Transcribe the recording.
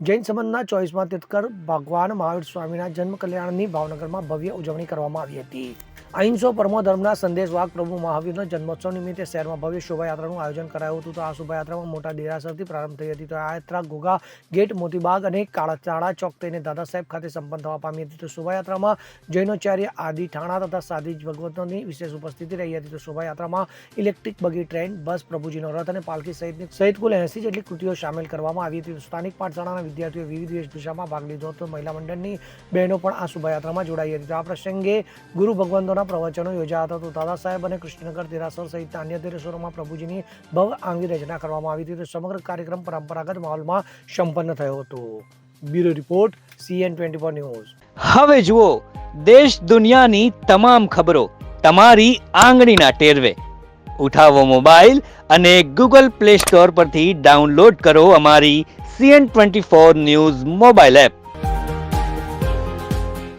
જૈન સંબંધના 24મા તીર્થંકર ભગવાન મહાવીર સ્વામીના જન્મ કલ્યાણની ભાવનગરમાં ભવ્ય ઉજવણી કરવામાં આવી હતી। અહિંસો પરમો ધર્મના સંદેશવાહક પ્રભુ મહાવીરનો જન્મોત્સવ નિમિત્તે શહેરમાં ભવ્ય શોભાયાત્રાનું આયોજન કરાયું હતું। તો આ શોભાયાત્રામાં મોટા દેરાસરથી પ્રારંભ થઈ હતી। તો આ યાત્રા ઘોઘા ગેટ, મોતીબાગ અને કાળાચાળા ચોક થઈને દાદા સાહેબ ખાતે સંપન્ન થવા પામી હતી। તો શોભાયાત્રામાં જૈનોચાર્ય આદિ ઠાણા તથા સાધી ભગવંતોની વિશેષ ઉપસ્થિતિ રહી હતી। તો શોભાયાત્રામાં ઇલેક્ટ્રિક બગી, ટ્રેન, બસ, પ્રભુજીનો રથ અને પાલખી સહિત કુલ 80 જેટલી કૃતિઓ સામેલ કરવામાં આવી હતી। સ્થાનિક પાઠશાળાના વિદ્યાર્થીઓએ વિવિધ વેશભૂષામાં ભાગ લીધો હતો। મહિલા મંડળની બહેનો પણ આ શોભાયાત્રામાં જોડાઈ હતી। તો આ પ્રસંગે ગુરુ ભગવંતોના પ્રવચનો યોજાયા હતા। તો દાદા સાહેબ અને કૃષ્ણનગર દેરાસર સહિતના અન્ય દેરાસરોમાં પ્રભુજીની ભવ્ય આંગી રચના કરવામાં આવી હતી। તો સમગ્ર કાર્યક્રમ પરંપરાગત માહોલમાં સંપન્ન થયો હતો। Bureau report, CN24 news. હવે જુઓ દેશ દુનિયાની તમામ ખબરો તમારી આંગળીના ટેરવે। ઉઠાવો મોબાઈલ અને ગૂગલ પ્લે સ્ટોર પરથી ડાઉનલોડ કરો અમારી CN24 ન્યૂઝ મોબાઈલ એપ।